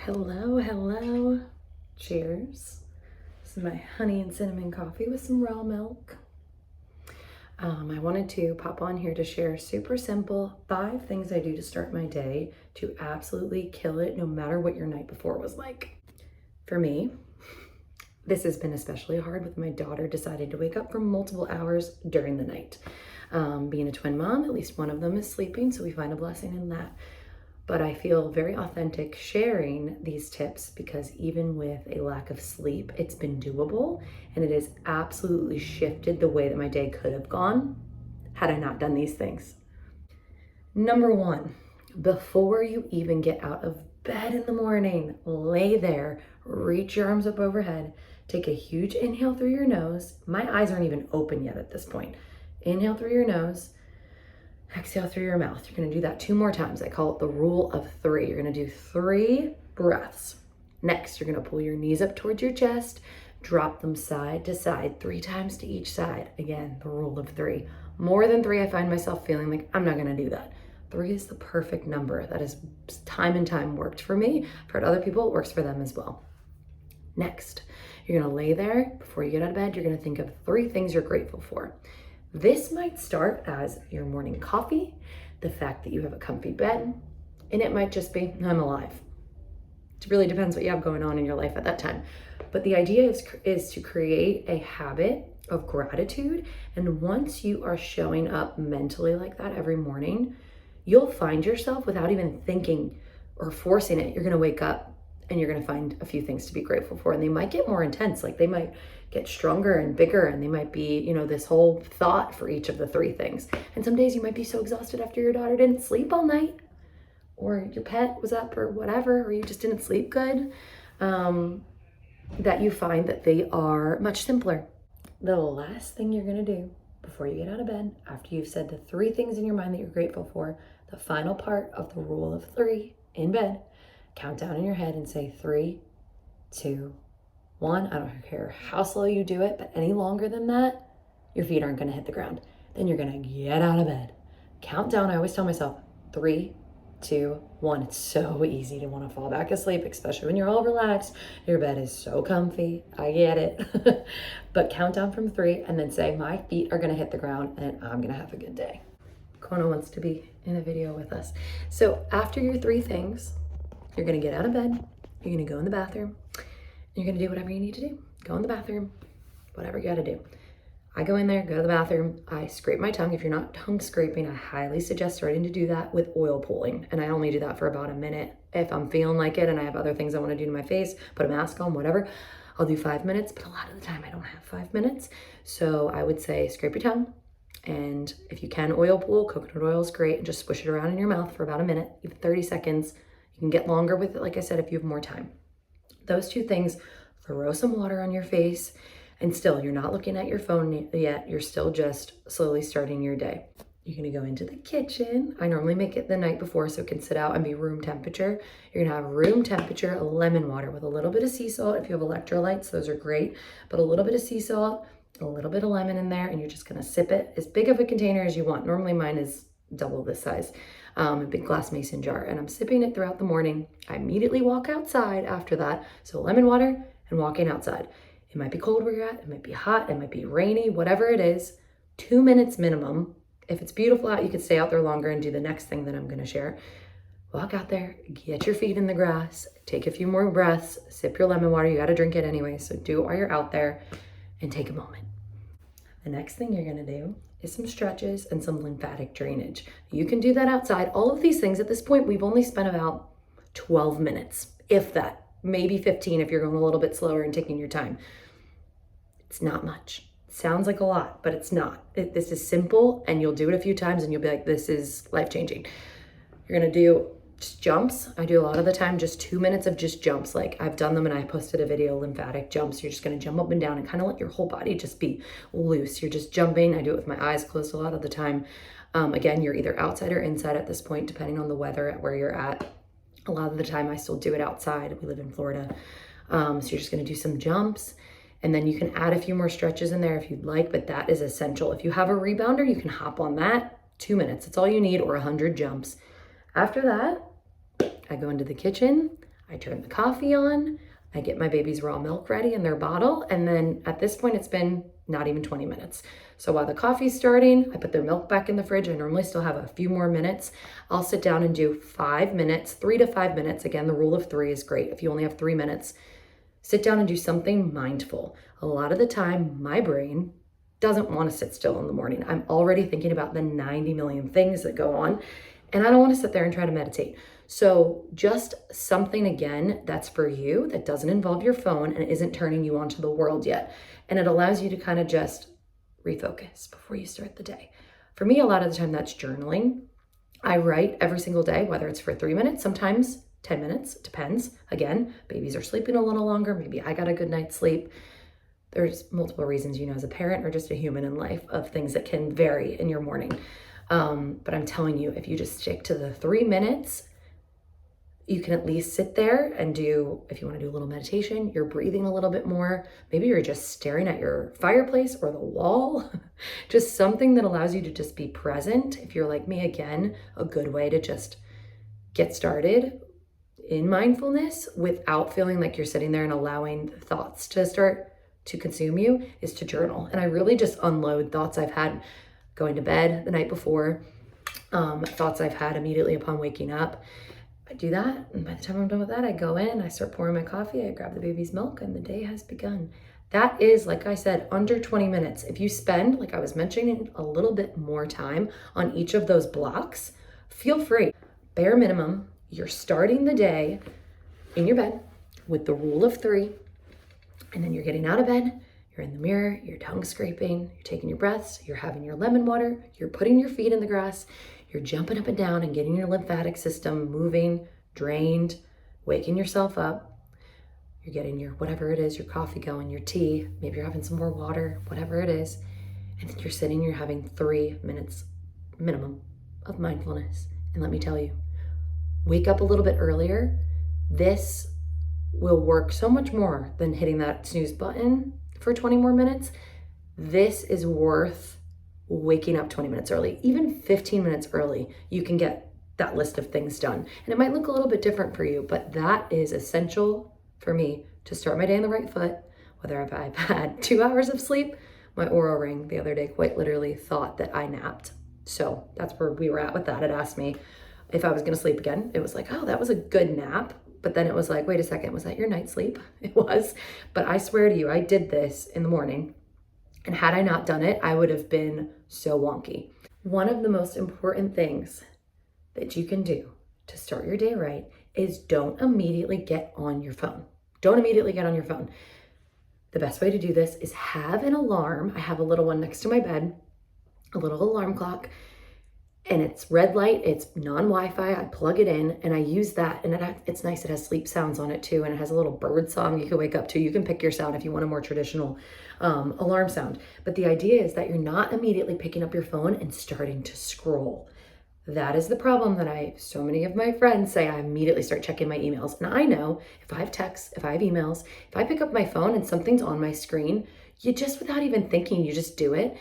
Hello, hello. Cheers. This is my honey and cinnamon coffee with some raw milk. I wanted to pop on here to share super simple 5 things I do to start my day to absolutely kill it no matter what your night before was like. For me, this has been especially hard with my daughter deciding to wake up for multiple hours during the night. Being a twin mom, at least one of them is sleeping, so we find a blessing in that. But I feel very authentic sharing these tips because even with a lack of sleep, it's been doable and it has absolutely shifted the way that my day could have gone had I not done these things. Number 1, before you even get out of bed in the morning, lay there, reach your arms up overhead, take a huge inhale through your nose. My eyes aren't even open yet at this point. Inhale through your nose. Exhale through your mouth. You're going to do that 2 more times. I call it the rule of 3. You're going to do 3 breaths. Next, you're going to pull your knees up towards your chest, drop them side to side 3 times to each side. Again, the rule of 3. More than 3, I find myself feeling like I'm not going to do that. 3 is the perfect number. That has time and time worked for me. I've heard other people, it works for them as well. Next, you're going to lay there. Before you get out of bed, you're going to think of 3 things you're grateful for. This might start as your morning coffee, the fact that you have a comfy bed, and it might just be, I'm alive. It really depends what you have going on in your life at that time. But the idea is to create a habit of gratitude. And once you are showing up mentally like that every morning, you'll find yourself without even thinking or forcing it. You're going to wake up and you're going to find a few things to be grateful for. And they might get more intense, like they might get stronger and bigger, and they might be, this whole thought for each of the 3 things. And some days you might be so exhausted after your daughter didn't sleep all night, or your pet was up or whatever, or you just didn't sleep good, that you find that they are much simpler. The last thing you're going to do before you get out of bed, after you've said the 3 things in your mind that you're grateful for, the final part of the rule of 3 in bed, count down in your head and say 3, 2, 1. I don't care how slow you do it, but any longer than that, your feet aren't going to hit the ground. Then you're going to get out of bed. Count down. I always tell myself 3, 2, 1. It's so easy to want to fall back asleep, especially when you're all relaxed. Your bed is so comfy. I get it. But count down from 3 and then say, my feet are going to hit the ground and I'm going to have a good day. Kona wants to be in a video with us. So after your 3 things, you're going to get out of bed. You're going to go in the bathroom. You're going to do whatever you need to do. Go in the bathroom, whatever you got to do. I go in there, go to the bathroom. I scrape my tongue. If you're not tongue scraping, I highly suggest starting to do that with oil pulling. And I only do that for about a minute. If I'm feeling like it and I have other things I want to do to my face, put a mask on, whatever, I'll do 5 minutes. But a lot of the time I don't have 5 minutes. So I would say scrape your tongue. And if you can oil pull, coconut oil is great. And just swish it around in your mouth for about a minute, even 30 seconds. You can get longer with it, like I said, if you have more time. Those 2 things, throw some water on your face, and still, you're not looking at your phone yet. You're still just slowly starting your day. You're gonna go into the kitchen. I normally make it the night before so it can sit out and be room temperature. You're gonna have room temperature lemon water with a little bit of sea salt. If you have electrolytes, those are great, but a little bit of sea salt, a little bit of lemon in there, and you're just gonna sip it as big of a container as you want. Normally mine is double this size. A big glass mason jar, and I'm sipping it throughout the morning. I immediately walk outside after that. So lemon water and walking outside. It might be cold where you're at, it might be hot, it might be rainy, whatever it is, 2 minutes minimum. If it's beautiful out, you could stay out there longer and do the next thing that I'm gonna share. Walk out there, get your feet in the grass, take a few more breaths, sip your lemon water. You gotta drink it anyway, so do it while you're out there and take a moment. The next thing you're gonna do is some stretches and some lymphatic drainage. You can do that outside. All of these things at this point, we've only spent about 12 minutes, if that, maybe 15 if you're going a little bit slower and taking your time. It's not much. It sounds like a lot, but it's not. This is simple, and you'll do it a few times and you'll be like, this is life-changing. You're gonna do just jumps. I do a lot of the time just 2 minutes of just jumps. Like I've done them and I posted a video, lymphatic jumps. You're just gonna jump up and down and kind of let your whole body just be loose. You're just jumping. I do it with my eyes closed a lot of the time. Again, you're either outside or inside at this point, depending on the weather at where you're at. A lot of the time I still do it outside. We live in Florida. So you're just gonna do some jumps, and then you can add a few more stretches in there if you'd like, but that is essential. If you have a rebounder, you can hop on that. 2 minutes, it's all you need, or 100 jumps. After that, I go into the kitchen. I turn the coffee on, I get my baby's raw milk ready in their bottle, and then at this point it's been not even 20 minutes. So while the coffee's starting, I put their milk back in the fridge. I normally still have a few more minutes. I'll sit down and do 5 minutes, 3 to 5 minutes. Again, the rule of 3 is great. If you only have 3 minutes, sit down and do something mindful. A lot of the time, my brain doesn't want to sit still in the morning. I'm already thinking about the 90 million things that go on, and I don't want to sit there and try to meditate. So just something, again, that's for you, that doesn't involve your phone and isn't turning you onto the world yet. And it allows you to kind of just refocus before you start the day. For me, a lot of the time that's journaling. I write every single day, whether it's for 3 minutes, sometimes 10 minutes, it depends. Again, babies are sleeping a little longer. Maybe I got a good night's sleep. There's multiple reasons, as a parent or just a human in life, of things that can vary in your morning. But I'm telling you, if you just stick to the 3 minutes, you can at least sit there and do, if you want to do a little meditation, you're breathing a little bit more. Maybe you're just staring at your fireplace or the wall. Just something that allows you to just be present. If you're like me, again, a good way to just get started in mindfulness without feeling like you're sitting there and allowing thoughts to start to consume you is to journal. And I really just unload thoughts I've had going to bed the night before, thoughts I've had immediately upon waking up. I do that, and by the time I'm done with that, I go in, I start pouring my coffee, I grab the baby's milk, and the day has begun. That is, like I said, under 20 minutes. If you spend, like I was mentioning, a little bit more time on each of those blocks, feel free. Bare minimum, you're starting the day in your bed with the rule of 3, and then you're getting out of bed, you're in the mirror, you're tongue scraping, you're taking your breaths, you're having your lemon water, you're putting your feet in the grass, you're jumping up and down and getting your lymphatic system moving, drained, waking yourself up. You're getting your whatever it is, your coffee going, your tea, maybe you're having some more water, whatever it is. And then you're sitting, you're having 3 minutes minimum of mindfulness. And let me tell you, wake up a little bit earlier. This will work so much more than hitting that snooze button for 20 more minutes. This is worth waking up 20 minutes early. Even 15 minutes early, you can get that list of things done. And it might look a little bit different for you, but that is essential for me to start my day on the right foot. Whether I've had 2 hours of sleep, my Oura ring the other day quite literally thought that I napped. So that's where we were at with that. It asked me if I was gonna sleep again. It was like, oh, that was a good nap. But then it was like, wait a second, was that your night sleep? It was. But I swear to you, I did this in the morning. And had I not done it, I would have been so wonky. One of the most important things that you can do to start your day right is don't immediately get on your phone. Don't immediately get on your phone. The best way to do this is have an alarm. I have a little one next to my bed, a little alarm clock, and it's red light, it's non-Wi-Fi. I plug it in and I use that, and it's nice. It has sleep sounds on it too, and it has a little bird song you can wake up to. You can pick your sound if you want a more traditional alarm sound. But the idea is that you're not immediately picking up your phone and starting to scroll. That is the problem that so many of my friends say I immediately start checking my emails. And I know if I have texts, if I have emails, if I pick up my phone and something's on my screen, you just, without even thinking, you just do it.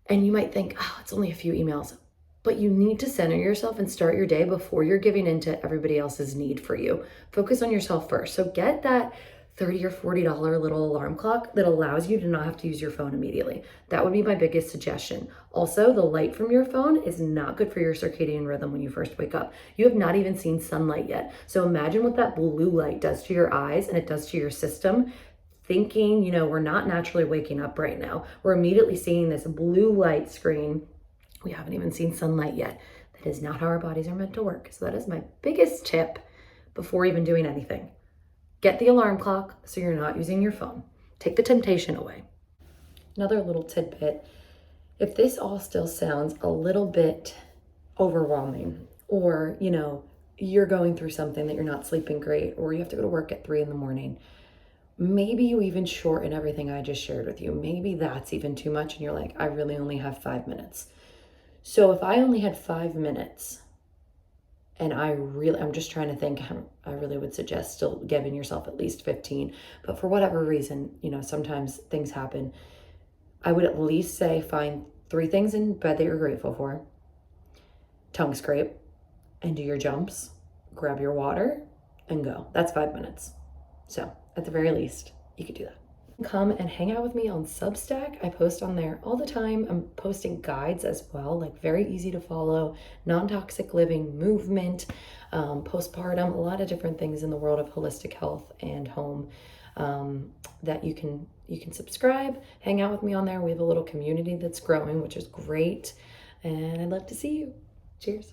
And you might think, oh, it's only a few emails. But you need to center yourself and start your day before you're giving into everybody else's need for you. Focus on yourself first. So get that $30 or $40 little alarm clock that allows you to not have to use your phone immediately. That would be my biggest suggestion. Also, the light from your phone is not good for your circadian rhythm when you first wake up. You have not even seen sunlight yet. So imagine what that blue light does to your eyes and it does to your system. Thinking, we're not naturally waking up right now. We're immediately seeing this blue light screen. We haven't even seen sunlight yet. That is not how our bodies are meant to work. So that is my biggest tip before even doing anything. Get the alarm clock so you're not using your phone. Take the temptation away. Another little tidbit, if this all still sounds a little bit overwhelming, or, you're going through something that you're not sleeping great, or you have to go to work at 3 a.m, maybe you even shorten everything I just shared with you. Maybe that's even too much and you're like, I really only have 5 minutes. So if I only had 5 minutes, and I'm just trying to think, I really would suggest still giving yourself at least 15. But for whatever reason, sometimes things happen. I would at least say find 3 things in bed that you're grateful for. Tongue scrape and do your jumps. Grab your water, and go. That's 5 minutes. So at the very least, you could do that. Come and hang out with me on Substack. I post on there all the time. I'm posting guides as well, like very easy to follow, non-toxic living, movement, postpartum, a lot of different things in the world of holistic health and home that you can subscribe, hang out with me on there. We have a little community that's growing, which is great, and I'd love to see you. Cheers.